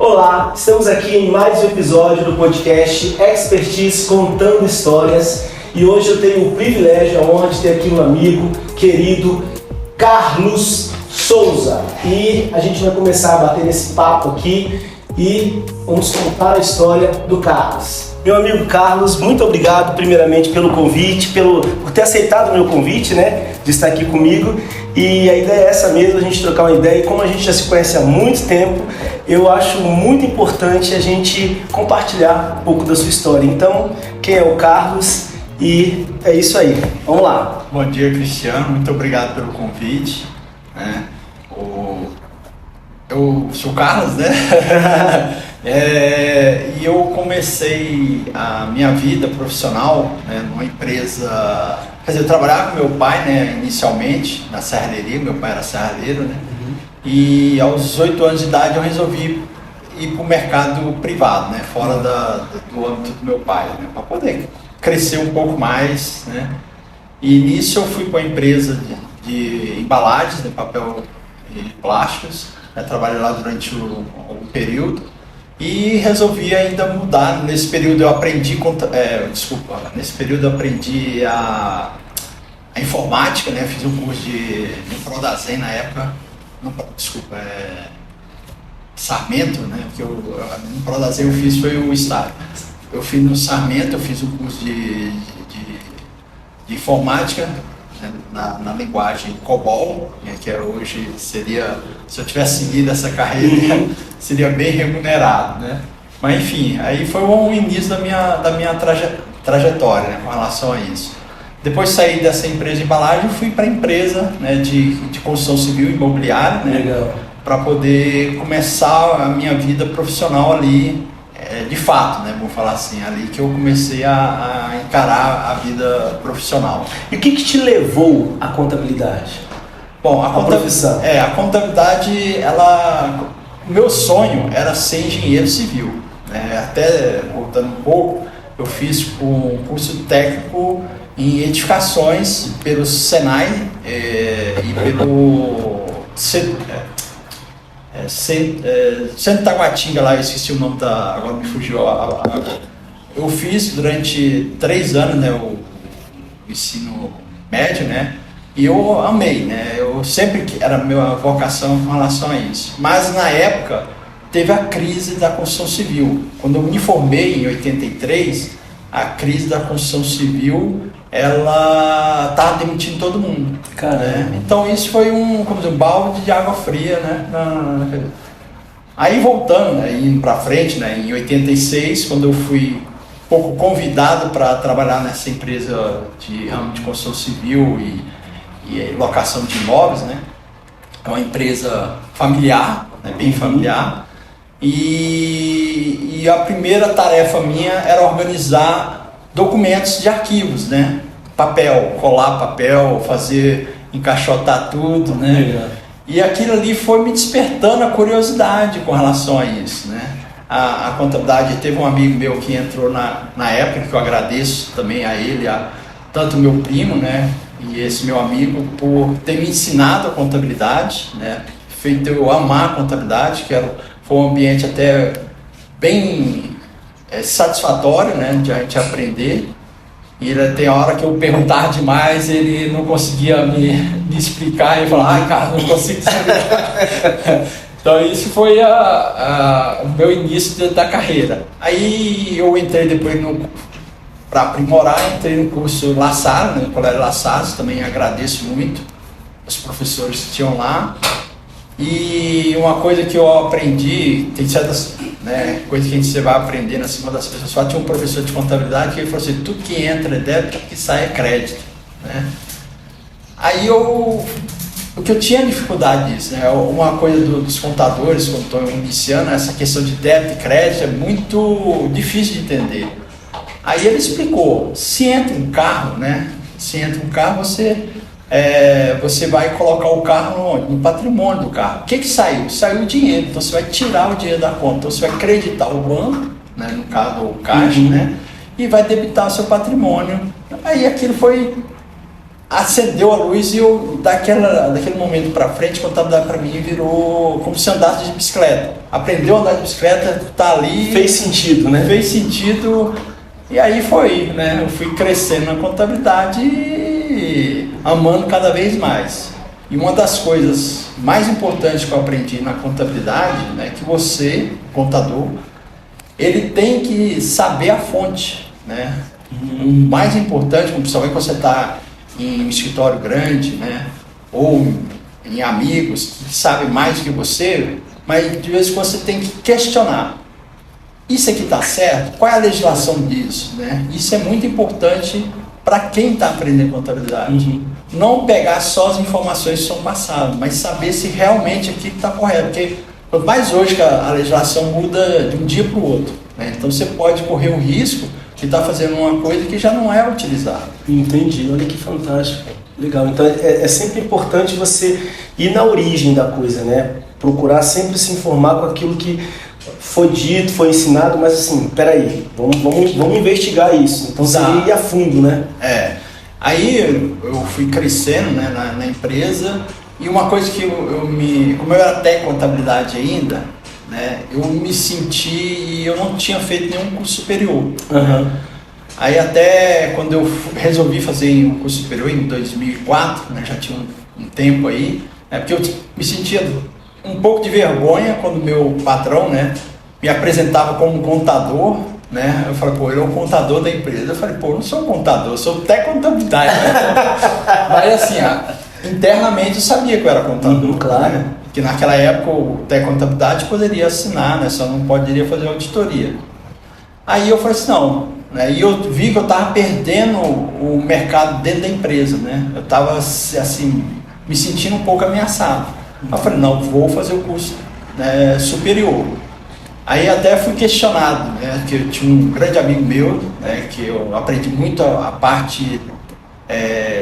Olá, estamos aqui em mais um episódio do podcast Expertise Contando Histórias e hoje eu tenho o privilégio, a honra de ter aqui um amigo querido, Carlos Souza. E a gente vai começar a bater esse papo aqui e vamos contar a história do Carlos. Meu amigo Carlos, muito obrigado primeiramente pelo convite, por ter aceitado o meu convite, né, de estar aqui comigo. E a ideia é essa mesmo, a gente trocar uma ideia. E como a gente já se conhece há muito tempo, eu acho muito importante a gente compartilhar um pouco da sua história. Então, quem é o Carlos? E é isso aí, vamos lá. Bom dia, Cristiano, muito obrigado pelo convite. Eu sou o Carlos, né? E eu comecei a minha vida profissional, né, numa empresa. Quer dizer, eu trabalhava com meu pai, né, inicialmente na serralheria, meu pai era serralheiro, né? E aos 18 anos de idade eu resolvi ir para o mercado privado, né, fora do âmbito do meu pai, né, para poder crescer um pouco mais, né? E nisso eu fui para uma empresa de embalagens, de papel e plásticos, né, trabalhei lá durante um período. E resolvi ainda mudar. Nesse período eu aprendi a informática, né? Fiz um curso no Prodazem na época. Sarmento, né? Porque no Prodazem eu fiz foi o estágio. Eu fiz no Sarmento, eu fiz um curso de informática, né, na linguagem COBOL, né, que hoje seria, se eu tivesse seguido essa carreira, seria bem remunerado, né? Mas enfim, aí foi o início da minha trajetória, né, com relação a isso. Depois saí dessa empresa de embalagem, fui para a empresa, né, de construção civil e imobiliária, né, para poder começar a minha vida profissional ali, de fato, né, vou falar assim, ali que eu comecei a encarar a vida profissional. E o que te levou à contabilidade? Bom, a profissão. A contabilidade, o meu sonho era ser engenheiro civil, né? Até voltando um pouco, eu fiz um curso técnico em edificações pelo Senai e pelo Centro Taguatinga lá, eu esqueci o nome agora me fugiu. Eu fiz durante 3 anos, né, o ensino médio, né, e eu amei, né, eu sempre era a minha vocação com relação a isso. Mas na época teve a crise da construção civil. Quando eu me formei em 83, a crise da construção civil, ela estava demitindo todo mundo. Né? Então isso foi um balde de água fria, né? Aí voltando, né, indo para frente, né, em 86, quando eu fui um pouco convidado para trabalhar nessa empresa de ramo de construção civil e locação de imóveis, né? É uma empresa familiar, né, bem familiar. E a primeira tarefa minha era organizar documentos de arquivos, né? Papel, colar papel, encaixotar tudo, né? E aquilo ali foi me despertando a curiosidade com relação a isso, né? A contabilidade, teve um amigo meu que entrou na época, que eu agradeço também a ele, tanto meu primo, né? E esse meu amigo, por ter me ensinado a contabilidade, né? Feito eu amar a contabilidade, foi um ambiente até bem satisfatório, né, de a gente aprender. E tem a hora que eu perguntava demais, ele não conseguia me explicar, e falava, cara, não consigo saber. Então isso foi o meu início da carreira. Aí eu entrei depois para aprimorar, entrei no curso La Salle, né, no Colégio La Salle, também agradeço muito os professores que tinham lá. E uma coisa que eu aprendi, tem certas, né, coisas que você vai aprender na segunda das pessoas. Só tinha um professor de contabilidade que ele falou assim: tudo que entra é débito, tudo que sai é crédito, né? Aí o que eu tinha dificuldade disso, né? Uma coisa dos contadores, quando estou iniciando, essa questão de débito e crédito é muito difícil de entender. Aí ele explicou: se entra um carro, né? Se entra um carro, você vai colocar o carro no patrimônio do carro. O que saiu? Saiu o dinheiro. Então você vai tirar o dinheiro da conta. Então você vai creditar o banco, né, no caso o caixa, né, e vai debitar o seu patrimônio. Aí aquilo foi acendeu a luz e daquele momento para frente, contabilidade para mim virou como se andasse de bicicleta. Aprendeu a andar de bicicleta, tá ali. Fez sentido, né? Fez sentido. E aí foi, né? Eu fui crescendo na contabilidade e amando cada vez mais. E uma das coisas mais importantes que eu aprendi na contabilidade, né, que você, contador, ele tem que saber a fonte, né? O mais importante, principalmente quando você está em um escritório grande, né, ou em amigos que sabem mais do que você, mas de vez em quando você tem que questionar. Isso aqui está certo? Qual é a legislação disso? Né? Isso é muito importante para quem está aprendendo contabilidade. Não pegar só as informações que são passadas, mas saber se realmente aquilo está correto. Porque quanto mais hoje que a legislação muda de um dia para o outro, né? Então você pode correr um risco de estar fazendo uma coisa que já não é utilizada. Entendi, olha que fantástico. Legal, então é sempre importante você ir na origem da coisa, né? Procurar sempre se informar com aquilo que foi dito, foi ensinado, mas assim, peraí, vamos investigar isso. Então você ia a fundo, né? Aí eu fui crescendo, né, na empresa, e uma coisa que como eu era até contabilidade ainda, né, eu me senti e eu não tinha feito nenhum curso superior. Aí até quando eu resolvi fazer um curso superior em 2004, né, já tinha um tempo aí, porque eu me sentia um pouco de vergonha quando meu patrão, né, me apresentava como contador, né? Eu falei, pô, ele é o contador da empresa. Eu falei, pô, eu não sou um contador, eu sou até contabilidade, né? Mas assim, internamente eu sabia que eu era contador, claro. Né? Que naquela época o até contabilidade poderia assinar, né? Só não poderia fazer auditoria. Aí eu falei assim, não, né? E eu vi que eu estava perdendo o mercado dentro da empresa, né? Eu estava assim, me sentindo um pouco ameaçado. Eu falei, não, vou fazer o curso, né, superior. Aí até fui questionado, né, que eu tinha um grande amigo meu, né, que eu aprendi muito a parte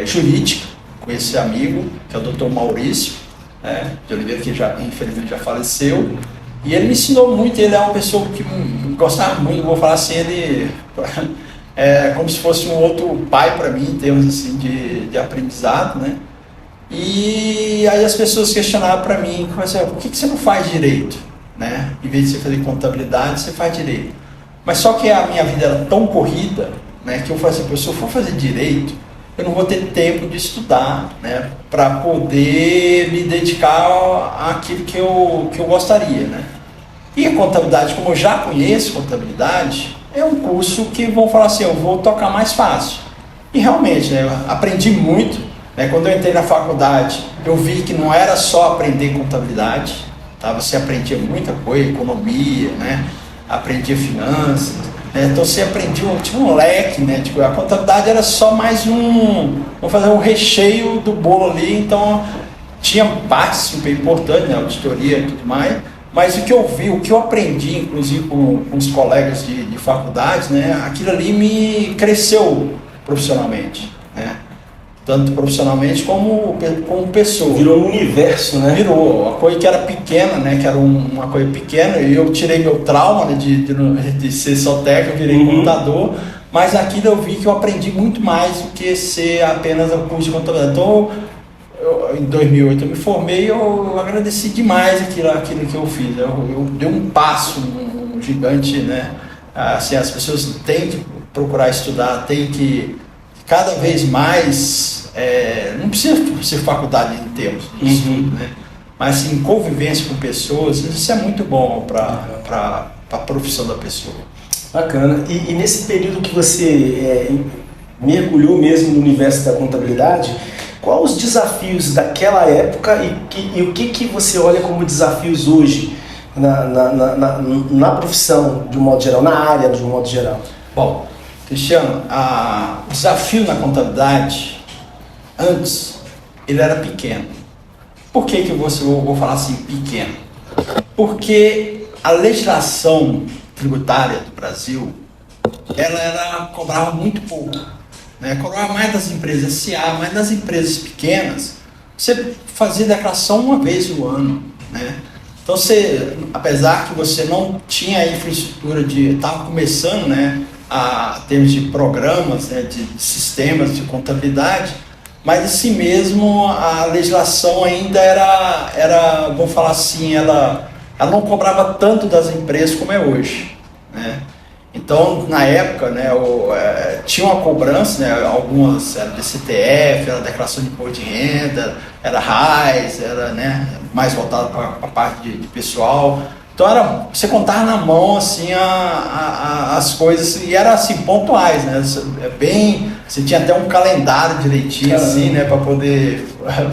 jurídica com esse amigo, que é o Dr. Maurício, né, de Oliveira, que infelizmente já faleceu. E ele me ensinou muito, ele é uma pessoa que gostava muito, vou falar assim, ele é como se fosse um outro pai para mim, em termos assim, de aprendizado, né. E aí as pessoas questionavam para mim, por que você não faz direito? Né? Em vez de você fazer contabilidade, você faz direito. Mas só que a minha vida era tão corrida, né, que eu falei assim, se eu for fazer direito, eu não vou ter tempo de estudar, né, para poder me dedicar àquilo que eu gostaria. Né? E a contabilidade, como eu já conheço contabilidade, é um curso que vão falar assim, eu vou tocar mais fácil. E realmente, né, eu aprendi muito. Né? Quando eu entrei na faculdade, eu vi que não era só aprender contabilidade, tá? Você aprendia muita coisa, economia, né? Aprendia finanças, né? Então você aprendia, tinha um leque, né? Tipo, a contabilidade era só mais vamos fazer um recheio do bolo ali, então tinha partes super importantes, né? Auditoria e tudo mais, mas o que eu vi, o que eu aprendi, inclusive com os colegas de faculdade, né? Aquilo ali me cresceu profissionalmente, né? Tanto profissionalmente como pessoa. Virou um universo, né? Virou. A coisa que era pequena, né? Que era uma coisa pequena, e eu tirei meu trauma, né, de ser só técnico, eu virei contador, mas aquilo eu vi que eu aprendi muito mais do que ser apenas o curso de contabilidade. Então, em 2008 eu me formei, eu agradeci demais aquilo que eu fiz. Eu dei um passo gigante, né? Assim, as pessoas têm que procurar estudar, têm que cada vez mais, não precisa ser faculdade em termos de estudo, né? Mas assim, convivência com pessoas, isso é muito bom para a profissão da pessoa. Bacana. E nesse período que você mergulhou mesmo no universo da contabilidade, quais os desafios daquela época e o que você olha como desafios hoje na profissão, de um modo geral, na área de um modo geral? Bom, Cristiano, o desafio na contabilidade, antes, ele era pequeno. Por que eu vou falar assim, pequeno? Porque a legislação tributária do Brasil, ela cobrava muito pouco. Né? Cobrava mais das empresas SA, mas das empresas pequenas, você fazia declaração uma vez no ano. Né? Então, apesar que você não tinha a infraestrutura estava começando, né, a termos de programas, né, de sistemas de contabilidade, mas assim mesmo a legislação ainda era, vamos falar assim, ela não cobrava tanto das empresas como é hoje, né? Então, na época, né, tinha uma cobrança, né, algumas era DCTF, era declaração de imposto de renda, era RAIS, era, né, mais voltado para a parte de pessoal. Então, você contava na mão assim, as coisas, e era assim, pontuais, né? Você tinha até um calendário direitinho, assim, né, para poder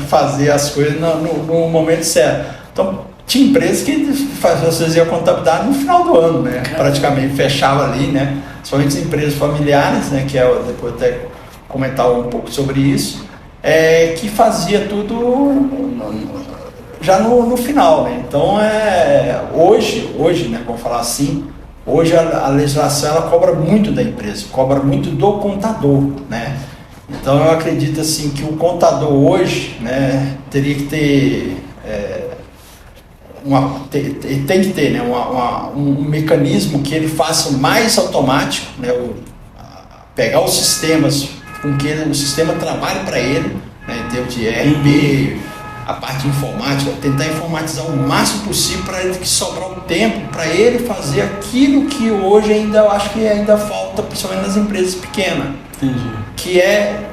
fazer as coisas no momento certo. Então, tinha empresas que faziam a contabilidade no final do ano, né? Praticamente fechava ali, né? Somente as empresas familiares, né? Que depois até comentar um pouco sobre isso, que fazia tudo já no final, né? Então, hoje, né? Vamos falar assim, hoje a legislação ela cobra muito da empresa, cobra muito do contador, né? Então, eu acredito assim que o contador hoje, né? Teria que ter tem que ter, né, um mecanismo que ele faça mais automático, né, pegar os sistemas com que o sistema trabalhe para ele, né, em termos de ERP, a parte de informática, tentar informatizar o máximo possível para ele que sobrar um tempo para ele fazer aquilo que hoje eu acho que ainda falta, principalmente nas empresas pequenas. Entendi. Que é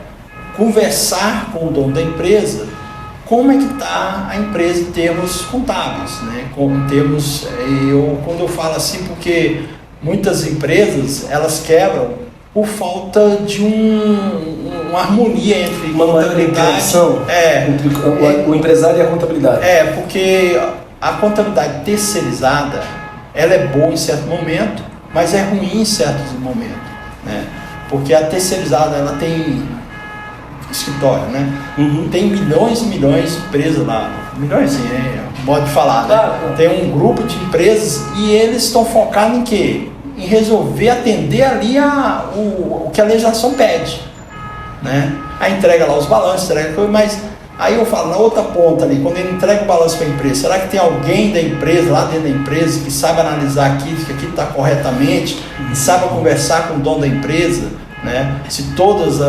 conversar com o dono da empresa. Como é que está a empresa em termos contábeis, né? Quando eu falo assim, porque muitas empresas, elas quebram por falta de uma harmonia entre uma contabilidade entre o empresário e a contabilidade. Porque a contabilidade terceirizada, ela é boa em certo momento, mas é ruim em certos momentos, né? Porque a terceirizada, ela tem escritório, né? Tem milhões e milhões de empresas lá, milhões sim, modo de falar, né? Claro. Tem um grupo de empresas e eles estão focados em quê? Em resolver, atender ali o que a legislação pede, né? Aí entrega lá os balanços, mas aí eu falo, na outra ponta ali, quando ele entrega o balanço para a empresa, será que tem alguém da empresa, lá dentro da empresa, que sabe analisar aquilo, que aquilo está corretamente, e sabe conversar com o dono da empresa, né? Se todas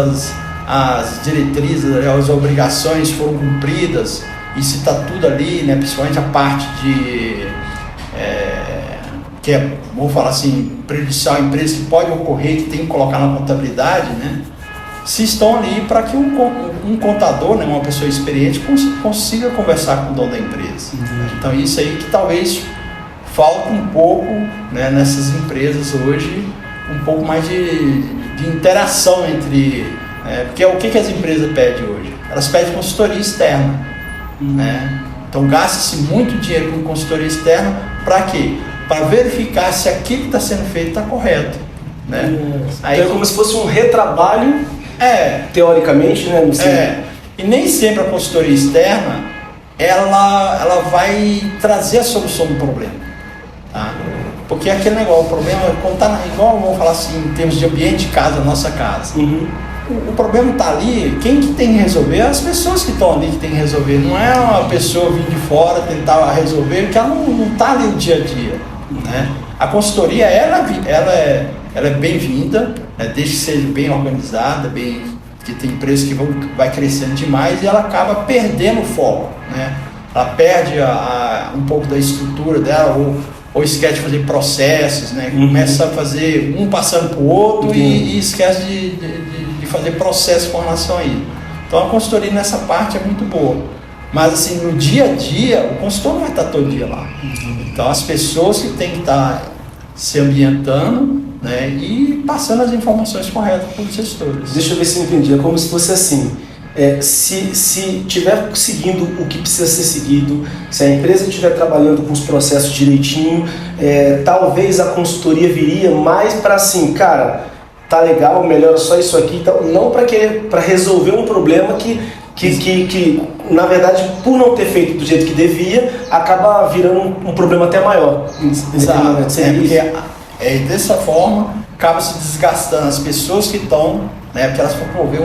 as diretrizes, as obrigações foram cumpridas e se está tudo ali, né, principalmente a parte que vamos falar assim, prejudicial à empresa, que pode ocorrer, que tem que colocar na contabilidade, né, se estão ali para que um contador, né, uma pessoa experiente, consiga conversar com o dono da empresa. Então isso aí que talvez falta um pouco, né, nessas empresas hoje, um pouco mais de interação entre... porque o que as empresas pedem hoje? Elas pedem consultoria externa, né? Então gasta-se muito dinheiro com consultoria externa para quê? Para verificar se aquilo que está sendo feito está correto, né? Aí, então é como se fosse um retrabalho, teoricamente, né? E nem sempre a consultoria externa ela vai trazer a solução do problema, tá? Porque aquele negócio, o problema é quando tá igual, vamos falar assim, em termos de ambiente de casa, nossa casa. O problema está ali, quem que tem que resolver? As pessoas que estão ali que tem que resolver. Não é uma pessoa vir de fora tentar resolver, porque ela não está ali no dia a dia, né? A consultoria, ela é bem-vinda, né? Desde que seja bem organizada, porque tem empresas que vai crescendo demais e ela acaba perdendo o foco, né? Ela perde um pouco da estrutura dela, ou esquece de fazer processos, né? Começa a fazer um passando para o outro e esquece de fazer processo com relação a isso. Então a consultoria nessa parte é muito boa. Mas assim, no dia a dia, o consultor não vai estar todo dia lá. Então as pessoas que têm que estar se ambientando, né, e passando as informações corretas para os gestores. Deixa eu ver se eu entendi. É como se fosse assim. Se estiver seguindo o que precisa ser seguido, se a empresa estiver trabalhando com os processos direitinho, talvez a consultoria viria mais para assim, cara, tá legal, melhora só isso aqui, então, não para resolver um problema que na verdade, por não ter feito do jeito que devia, acaba virando um problema até maior. Exato. Porque dessa forma acaba se desgastando as pessoas que estão, né, porque elas vão promover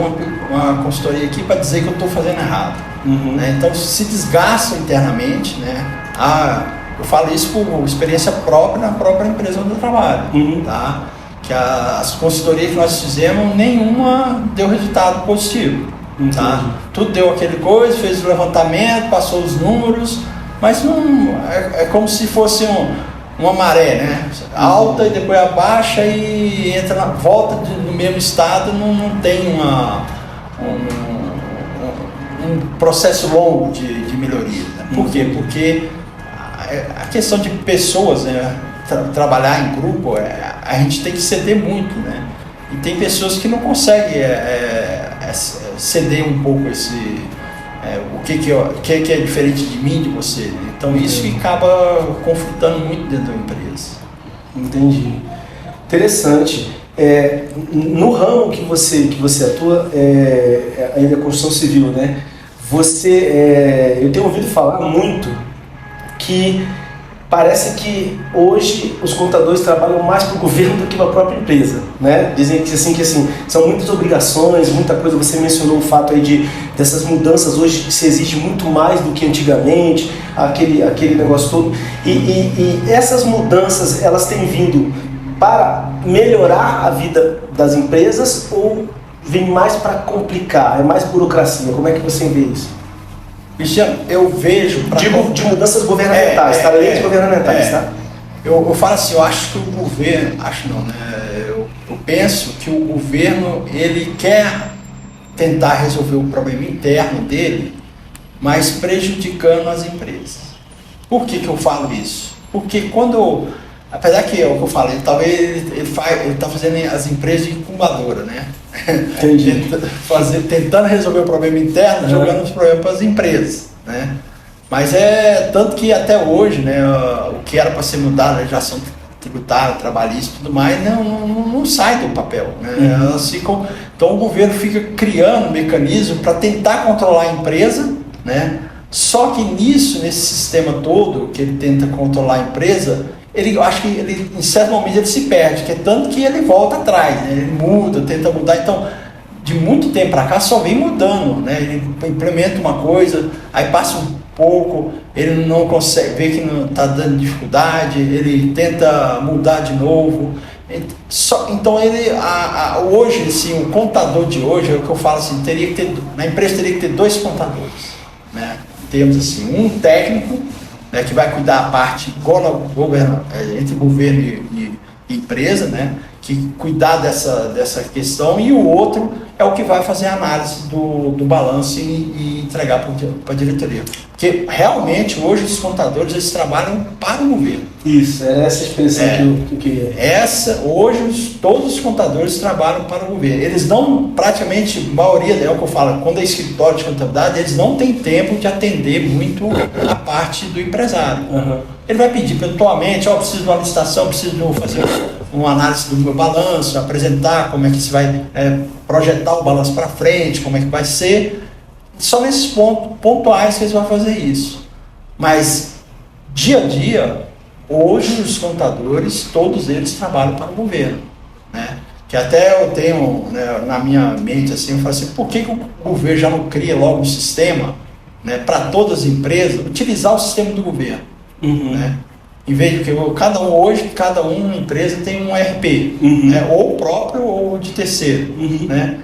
uma consultoria aqui para dizer que eu estou fazendo errado. Né? Então se desgastam internamente, né? Eu falo isso por experiência própria na própria empresa onde eu trabalho. Tá? Que as consultorias que nós fizemos, nenhuma deu resultado positivo. tá? Tudo deu aquele coisa, fez o levantamento, passou os números, mas não é como se fosse uma maré, né? Alta e depois abaixa e entra na volta no mesmo estado, não tem um processo longo de melhoria. Né? Por quê? Porque a questão de pessoas, né? Trabalhar em grupo, a gente tem que ceder muito, né? E tem pessoas que não conseguem ceder um pouco o que é diferente de mim, de você. Né? Então isso que acaba conflitando muito dentro da empresa. Entendi. Interessante. No ramo que você atua, ainda é construção civil, né? Eu tenho ouvido falar muito que parece que hoje os contadores trabalham mais para o governo do que para a própria empresa, né? Dizem que assim, são muitas obrigações, muita coisa. Você mencionou o fato aí dessas mudanças hoje, se exige muito mais do que antigamente, aquele negócio todo. E essas mudanças, elas têm vindo para melhorar a vida das empresas ou vem mais para complicar, é mais burocracia? Como é que você vê isso? Cristiano, eu vejo... De mudanças governamentais, tá? Leis governamentais, tá? Eu falo assim, eu acho que o governo... Acho não, né? Eu penso que o governo, ele quer tentar resolver o problema interno dele, mas prejudicando as empresas. Por que eu falo isso? Porque quando... Apesar que é o que eu falei, talvez ele está fazendo as empresas de incubadora, né? Entendi. Tentando resolver o problema interno, jogando os problemas para as empresas, né? Mas tanto que até hoje, né, o que era para ser mudado, a legislação tributária, trabalhista e tudo mais, não sai do papel, né? Elas ficam, então o governo fica criando mecanismos para tentar controlar a empresa, né? Só que nesse sistema todo que ele tenta controlar a empresa, eu acho que em certo momento ele se perde, que é tanto que ele volta atrás, né? Ele muda, tenta mudar. Então, de muito tempo para cá, só vem mudando, né? Ele implementa uma coisa, aí passa um pouco, ele não consegue, vê que não está dando dificuldade, ele tenta mudar de novo. Então, hoje, assim, o contador de hoje, é o que eu falo assim, na empresa teria que ter 2 contadores, né? Temos assim, um técnico, né, que vai cuidar a parte entre governo e empresa, né, que cuidar dessa questão, e o outro é o que vai fazer a análise do balanço e entregar para a diretoria. Porque realmente hoje os contadores eles trabalham para o governo. Isso, é essa expressão que eu queria. Hoje todos os contadores trabalham para o governo. Eles não, praticamente, a maioria, é o que eu falo, quando é escritório de contabilidade, eles não têm tempo de atender muito a parte do empresário. Ele vai pedir pontualmente, preciso de uma licitação, preciso fazer uma análise do meu balanço, apresentar como é que se vai projetar o balanço para frente, como é que vai ser. Só nesses pontos pontuais que eles vão fazer isso. Mas, dia a dia, hoje os contadores, todos eles trabalham para o governo, né? Que até eu tenho, né, na minha mente assim, eu falo assim, por que o governo já não cria logo um sistema, né, para todas as empresas utilizar o sistema do governo, né? Em vez de que cada uma empresa tem um ERP, né, ou próprio ou de terceiro, né?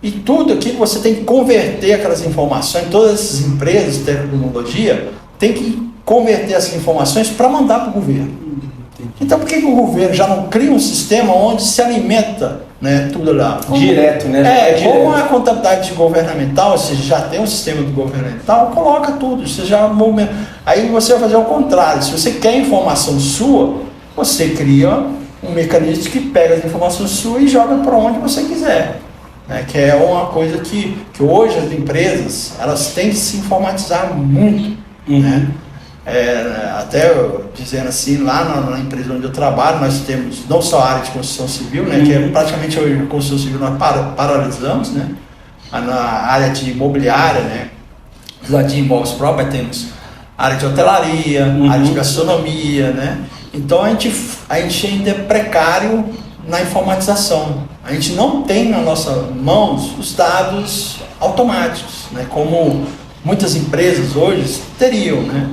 E tudo aquilo você tem que converter aquelas informações, todas essas empresas de tecnologia tem que converter essas informações para mandar para o governo. Então por que o governo já não cria um sistema onde se alimenta, né, tudo lá? Direto, né? Como a contabilidade governamental, você já tem um sistema do governamental, coloca tudo, aí você vai fazer o contrário. Se você quer informação sua, você cria um mecanismo que pega as informações suas e joga para onde você quiser. Que é uma coisa que hoje as empresas elas têm que se informatizar muito, né? Até dizendo assim, lá na empresa onde eu trabalho, nós temos não só a área de construção civil, né, que é praticamente hoje a construção civil nós paralisamos, né? Na área de imobiliária, né, lá de imóveis próprios, temos área de hotelaria, área de gastronomia, né? Então a gente ainda é precário na informatização. A gente não tem nas nossas mãos os dados automáticos, né, como muitas empresas hoje teriam, né?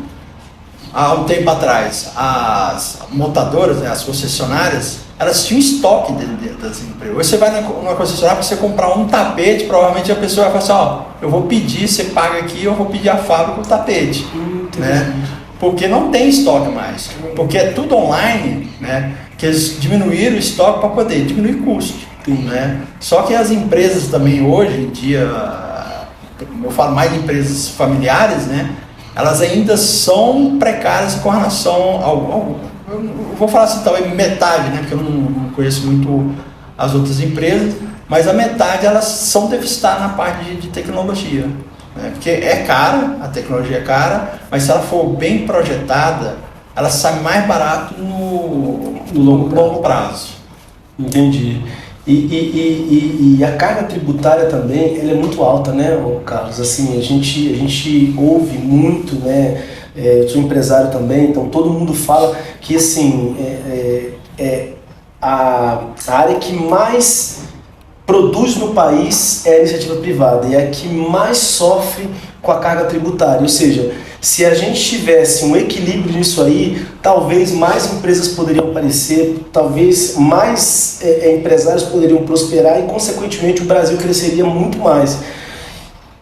há um tempo atrás, as montadoras, né, as concessionárias, elas tinham estoque dentro das empresas. Hoje você vai numa concessionária para você comprar um tapete, provavelmente a pessoa vai falar assim, ó, eu vou pedir, você paga aqui, eu vou pedir a fábrica o tapete. Né? Porque não tem estoque mais. Porque é tudo online, né? Que eles diminuíram o estoque para poder diminuir custo. Né? Só que as empresas também hoje em dia, eu falo mais de empresas familiares, né? Elas ainda são precárias com relação ao eu vou falar assim, talvez metade, né? Porque eu não conheço muito as outras empresas, mas a metade elas são deficitárias na parte de tecnologia. Né? Porque é cara, a tecnologia é cara, mas se ela for bem projetada, ela sai mais barato no longo prazo. Entendi. E a carga tributária também, ela é muito alta, né, Carlos? Assim, a gente ouve muito, né? Eu sou empresário também, então todo mundo fala que assim, a área que mais produz no país é a iniciativa privada e é a que mais sofre com a carga tributária. Ou seja, se a gente tivesse um equilíbrio nisso aí, talvez mais empresas poderiam aparecer, talvez mais empresários poderiam prosperar e, consequentemente, o Brasil cresceria muito mais.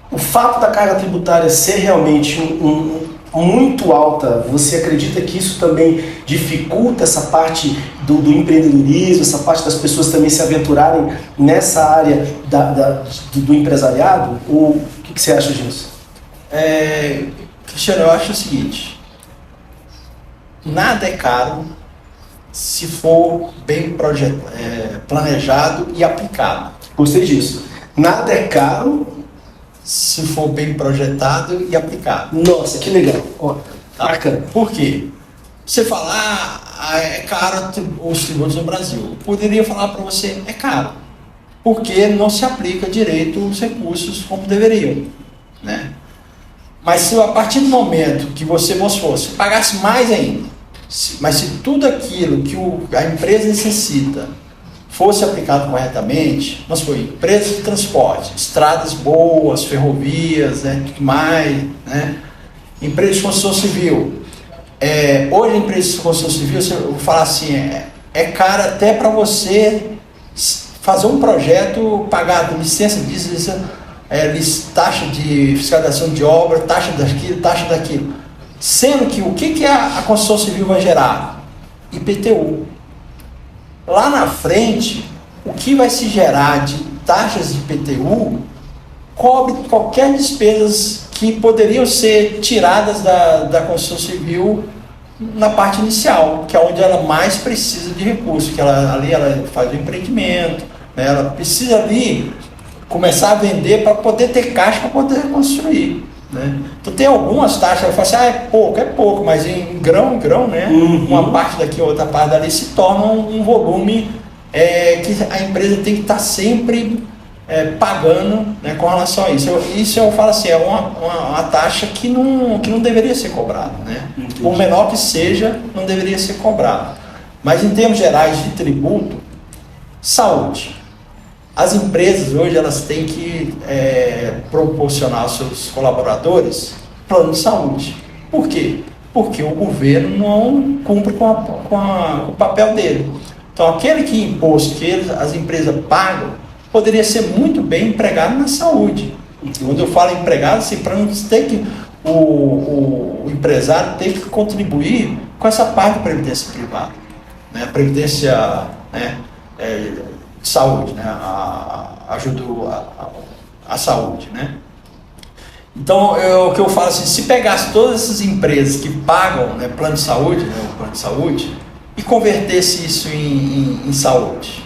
O fato da carga tributária ser realmente muito alta, você acredita que isso também dificulta essa parte do empreendedorismo, essa parte das pessoas também se aventurarem nessa área do empresariado? Ou o que você acha disso? Cristiano, eu acho o seguinte, nada é caro se for bem planejado e aplicado. Gostei disso. Nada é caro se for bem projetado e aplicado. Nossa, que legal. Bacana. Por quê? Você falar, é caro os tributos no Brasil. Eu poderia falar para você, é caro, porque não se aplica direito os recursos como deveriam, né? Mas se a partir do momento que você, se pagasse mais ainda, mas se tudo aquilo que a empresa necessita fosse aplicado corretamente, nós foi empresas de transporte, estradas boas, ferrovias, né, tudo mais, né? Empresas de construção civil. Hoje a empresa de construção civil, eu vou falar assim, é cara até para você fazer um projeto, pagar licença disso, taxa de fiscalização de obra, taxa daquilo. Sendo que o que a construção civil vai gerar? IPTU. Lá na frente, o que vai se gerar de taxas de IPTU cobre qualquer despesas que poderiam ser tiradas da construção civil na parte inicial, que é onde ela mais precisa de recursos, que ali ela faz o empreendimento, né? Ela precisa ali começar a vender para poder ter caixa para poder construir. Né? Então tem algumas taxas, eu falo assim, é pouco, mas em grão, né? Uma parte daqui, outra parte dali se torna um volume que a empresa tem que estar sempre pagando, né, com relação a isso. Isso eu falo assim, é uma taxa que não deveria ser cobrada. Né? Por menor que seja, não deveria ser cobrada. Mas em termos gerais de tributo, saúde. As empresas hoje elas têm que proporcionar aos seus colaboradores plano de saúde. Por quê? Porque o governo não cumpre com o papel dele. Então aquele imposto que as empresas pagam poderia ser muito bem empregado na saúde. Quando eu falo empregado, assim, para não ter que o empresário ter que contribuir com essa parte da previdência privada, né? A previdência, né, de saúde, né? Ajuda a saúde, né? Então, o que eu falo assim, se pegasse todas essas empresas que pagam, né, plano de saúde, né, o plano de saúde, e convertesse isso em saúde,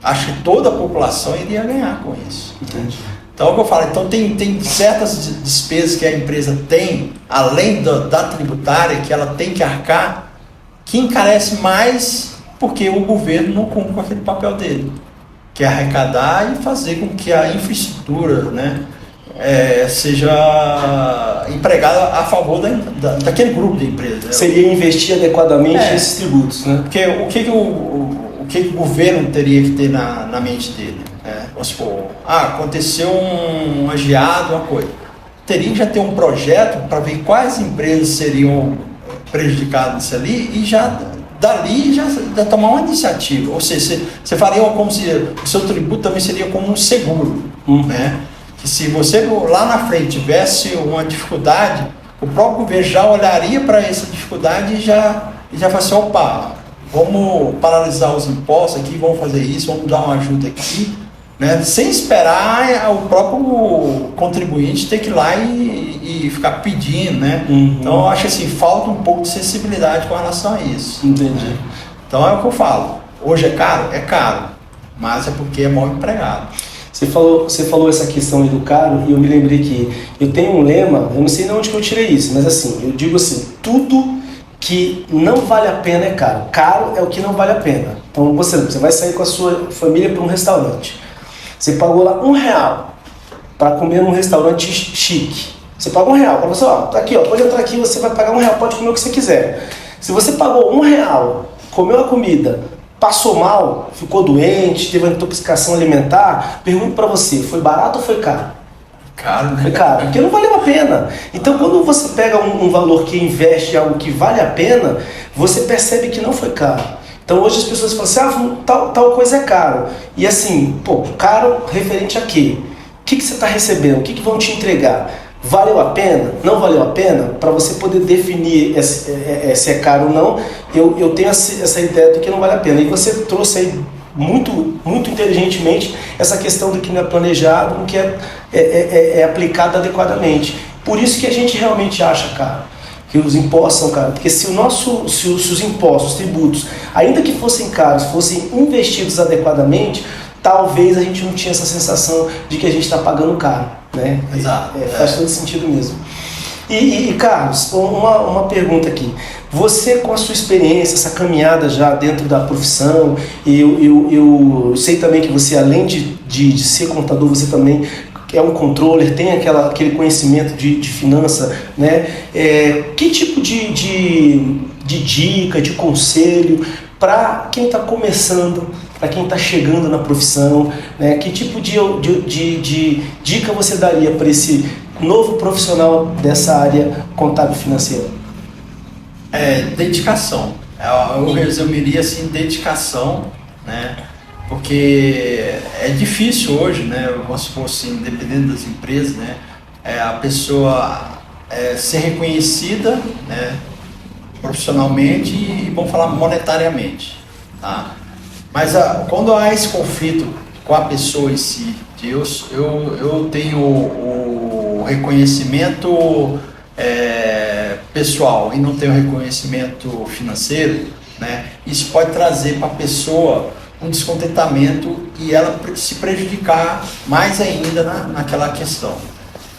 acho que toda a população iria ganhar com isso. Entendi. Então, é o que eu falo, então tem certas despesas que a empresa tem, além da tributária, que ela tem que arcar, que encarece mais porque o governo não cumpre com aquele papel dele, que é arrecadar e fazer com que a infraestrutura, né, seja empregada a favor daquele grupo de empresas. Né? Seria investir adequadamente nesses tributos, né? Porque o que o governo teria que ter na mente dele? Vamos supor, aconteceu uma geada, uma coisa. Teria que já ter um projeto para ver quais empresas seriam prejudicado nisso ali e já dali já tomar uma iniciativa. Ou seja, você faria como se o seu tributo também seria como um seguro, né? Que se você lá na frente tivesse uma dificuldade, o próprio governo já olharia para essa dificuldade e já fala assim, opa, vamos paralisar os impostos aqui, vamos fazer isso, vamos dar uma ajuda aqui, né? Sem esperar o próprio contribuinte ter que ir lá e ficar pedindo, né? Então eu acho assim, falta um pouco de sensibilidade com relação a isso. Entendi. Né? Então é o que eu falo, hoje é caro? É caro, mas é porque é mal empregado. Você falou essa questão aí do caro e eu me lembrei que eu tenho um lema, eu não sei de onde que eu tirei isso, mas assim, eu digo assim, tudo que não vale a pena é caro. Caro é o que não vale a pena. Então você vai sair com a sua família para um restaurante. Você pagou lá R$1 para comer num restaurante chique. Você pagou R$1, para você, ó, tá aqui, ó, pode entrar aqui, você vai pagar R$1, pode comer o que você quiser. Se você pagou R$1, comeu a comida, passou mal, ficou doente, teve uma intoxicação alimentar, pergunto para você, foi barato ou foi caro? Caro, né? Foi caro, porque não valeu a pena. Então quando você pega um valor que investe em algo que vale a pena, você percebe que não foi caro. Então hoje as pessoas falam assim, tal coisa é caro. E assim, pô, caro referente a quê? O que você está recebendo? O que vão te entregar? Valeu a pena? Não valeu a pena? Para você poder definir se é caro ou não, eu tenho essa ideia do que não vale a pena. E você trouxe aí muito, muito inteligentemente essa questão do que não é planejado, do que é aplicado adequadamente. Por isso que a gente realmente acha caro, que os impostos são caros. Porque se os impostos, os tributos, ainda que fossem caros, fossem investidos adequadamente, talvez a gente não tinha essa sensação de que a gente está pagando caro, né? Exato. Faz todo sentido mesmo. E Carlos, uma pergunta aqui. Você, com a sua experiência, essa caminhada já dentro da profissão, eu sei também que você, além de ser contador, você também é um controller, tem aquele conhecimento de finança, né? Que tipo de dica, de conselho para quem está começando, para quem está chegando na profissão, né? Que tipo de dica você daria para esse novo profissional dessa área contábil financeira? Dedicação. Eu resumiria assim, dedicação, né? Porque é difícil hoje, né? Vamos supor assim, dependendo das empresas, né? A pessoa ser reconhecida, né? Profissionalmente e vamos falar monetariamente, tá? Mas quando há esse conflito com a pessoa em si, eu tenho o reconhecimento pessoal e não tenho reconhecimento financeiro, né? Isso pode trazer para a pessoa um descontentamento e ela se prejudicar mais ainda naquela questão.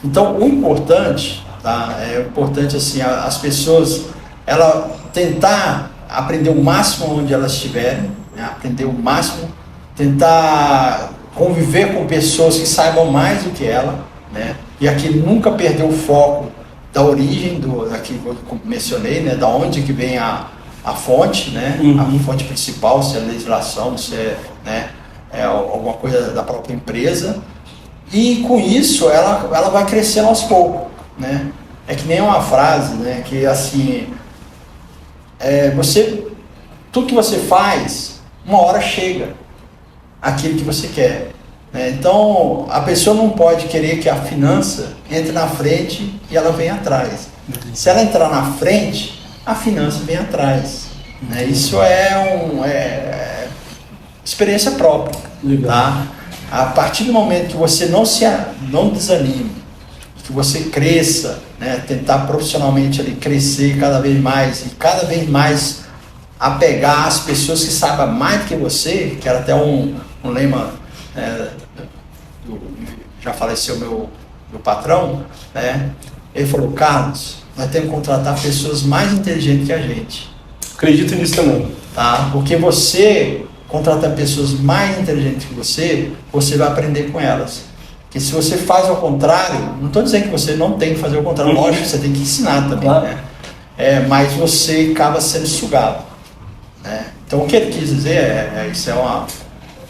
Então, o importante, tá? É importante assim, as pessoas ela tentar aprender o máximo onde elas estiverem, né? Aprender o máximo, tentar conviver com pessoas que saibam mais do que ela, né? E aqui nunca perder o foco da origem, aqui que eu mencionei, né? Da onde que vem a fonte, né? A fonte principal, se é legislação, se né? Alguma coisa da própria empresa. E com isso ela vai crescendo aos poucos, né? É que nem uma frase, né? Que assim, tudo que você faz, uma hora chega aquilo que você quer, né? Então a pessoa não pode querer que a finança entre na frente e ela venha atrás. Se ela entrar na frente, a finança vem atrás, né? Isso é experiência própria. Legal. Tá? A partir do momento que você não desanime, que você cresça, né? Tentar profissionalmente ali crescer cada vez mais e cada vez mais apegar as pessoas que saibam mais do que você, que era até um lema, já faleceu meu patrão, né? Ele falou: Carlos, nós temos que contratar pessoas mais inteligentes que a gente. Acredito nisso também. Tá? Porque você, contratando pessoas mais inteligentes que você vai aprender com elas. Porque se você faz ao contrário, não estou dizendo que você não tem que fazer o contrário, lógico, você tem que ensinar também, claro, né? Mas você acaba sendo sugado, né? Então o que ele quis dizer isso vou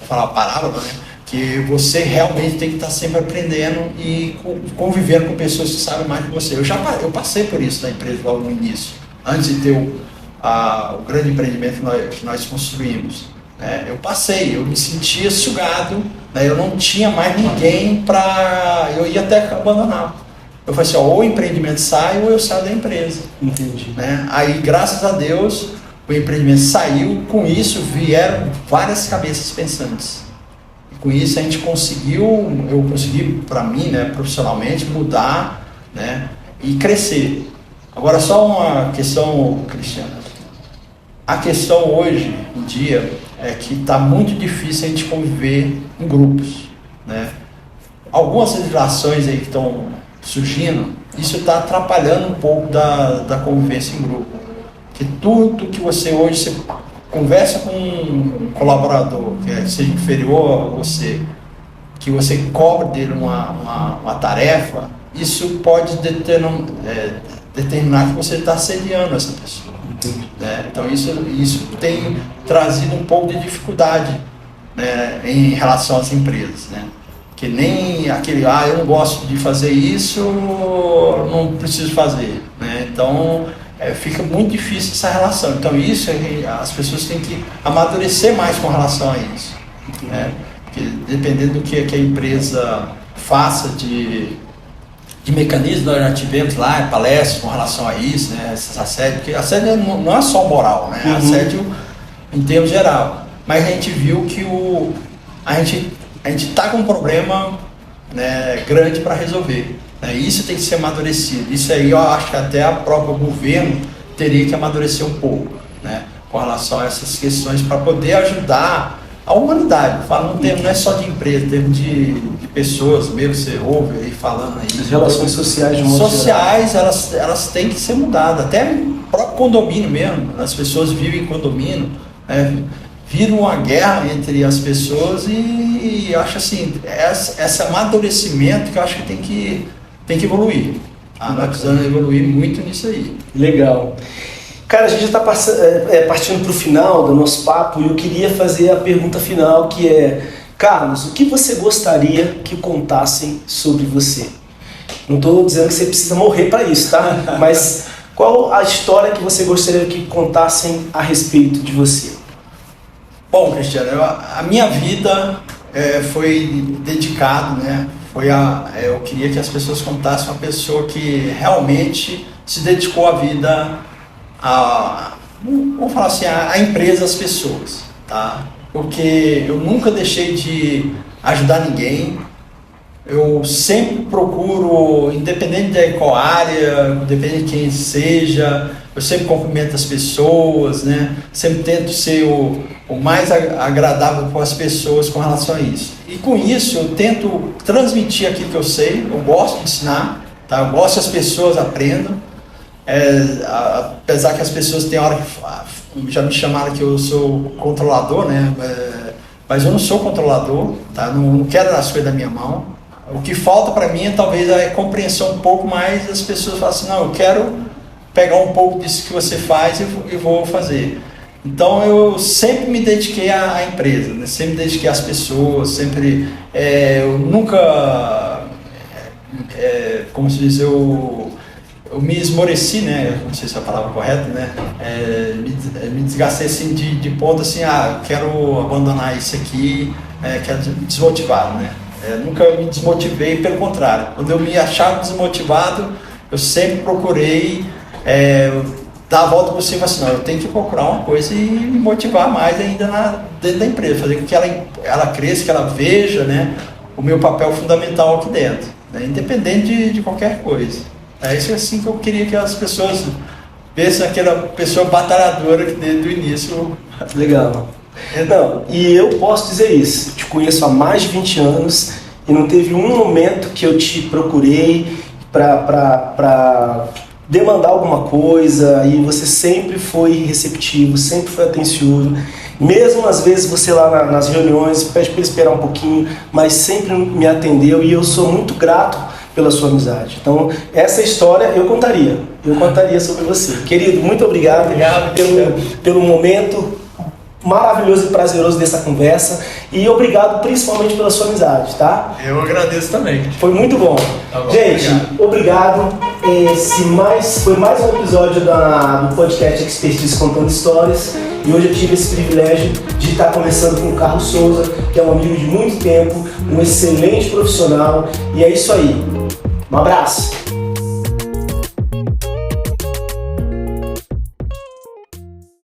falar uma parábola, né? Que você realmente tem que estar sempre aprendendo e convivendo com pessoas que sabem mais que você. Eu passei por isso na empresa logo no início, antes de ter o grande empreendimento que nós construímos, né? Eu me sentia sugado, né? Eu não tinha mais ninguém eu ia até abandonar. Eu falei assim, ou o empreendimento sai ou eu saio da empresa. Entendi. Né? Aí, graças a Deus, o empreendimento saiu, com isso vieram várias cabeças pensantes. E com isso eu consegui, para mim, né, profissionalmente, mudar, né, e crescer. Agora, só uma questão, Cristiano. A questão hoje em dia é que está muito difícil a gente conviver em grupos, né? Algumas legislações aí que estão surgindo, isso está atrapalhando um pouco da convivência em grupo. Que tudo que você conversa com um colaborador que seja inferior a você, que você cobre dele uma tarefa, isso pode determinar que você está assediando essa pessoa. Né? Então isso tem trazido um pouco de dificuldade, né, em relação às empresas, né? Que nem aquele, eu não gosto de fazer isso, não preciso fazer, né? Então fica muito difícil essa relação. Então isso as pessoas têm que amadurecer mais com relação a isso, né? Porque dependendo do que a empresa faça de mecanismo, nós já tivemos lá palestras com relação a isso, né? Esses assédios, porque assédio não é só moral, né? Assédio em termos geral. Mas a gente viu que a gente está com um problema, né, grande para resolver, né? Isso tem que ser amadurecido. Isso aí eu acho que até o próprio governo teria que amadurecer um pouco, né, com relação a essas questões para poder ajudar a humanidade. Falo não é só de empresa, em termos de pessoas, mesmo você ouve aí falando aí. As relações sociais de modo sociais, elas têm que ser mudadas. Até o próprio condomínio mesmo. As pessoas vivem em condomínio, né? Vira uma guerra entre as pessoas e eu acho assim, esse amadurecimento que eu acho que tem que evoluir. Nós precisamos evoluir muito nisso aí. Legal. Cara, a gente já está partindo para o final do nosso papo e eu queria fazer a pergunta final, que é: Carlos, o que você gostaria que contassem sobre você? Não estou dizendo que você precisa morrer para isso, tá? Mas qual a história que você gostaria que contassem a respeito de você? Bom, Cristiano, a minha vida foi dedicada, né? Eu queria que as pessoas contassem uma pessoa que realmente se dedicou a vida vamos falar assim, a empresa, as pessoas, tá? Porque eu nunca deixei de ajudar ninguém. Eu sempre procuro, independente de qual área, independente de quem seja, eu sempre cumprimento as pessoas, né? Sempre tento ser o mais agradável para as pessoas com relação a isso. E com isso eu tento transmitir aquilo que eu sei, eu gosto de ensinar, tá? Eu gosto que as pessoas aprendam. Apesar que as pessoas têm hora que já me chamaram que eu sou controlador, né? Mas eu não sou controlador, tá? Não quero as coisas da minha mão. O que falta para mim é talvez a compreensão um pouco mais das pessoas. Falam assim, não, eu quero pegar um pouco disso que você faz e vou fazer. Então eu sempre me dediquei à empresa, né? Sempre me dediquei às pessoas, sempre eu nunca, como se diz, eu me esmoreci, né? Não sei se é a palavra correta, né? Me desgastei assim de ponto assim, quero abandonar isso aqui, quero desmotivado, né? Nunca me desmotivei, pelo contrário. Quando eu me achava desmotivado, eu sempre procurei dar a volta por cima, assim, não, eu tenho que procurar uma coisa e me motivar mais ainda dentro da empresa, fazer com que ela cresça, que ela veja, né, o meu papel fundamental aqui dentro, né, independente de qualquer coisa. É isso assim que eu queria que as pessoas vissem aquela pessoa batalhadora que desde o início. Legal. Não, e eu posso dizer isso, eu te conheço há mais de 20 anos e não teve um momento que eu te procurei para demandar alguma coisa e você sempre foi receptivo, sempre foi atencioso. Mesmo às vezes você lá nas reuniões pede para ele esperar um pouquinho, mas sempre me atendeu e eu sou muito grato pela sua amizade. Então, essa história eu contaria sobre você. Querido, muito obrigado pelo momento. maravilhoso e prazeroso dessa conversa e obrigado principalmente pela sua amizade, tá? Eu agradeço também. Foi muito bom. Tá bom, gente, obrigado. Foi mais um episódio do podcast Expertise Contando Histórias e hoje eu tive esse privilégio de estar conversando com o Carlos Souza, que é um amigo de muito tempo, um excelente profissional, e é isso aí. Um abraço!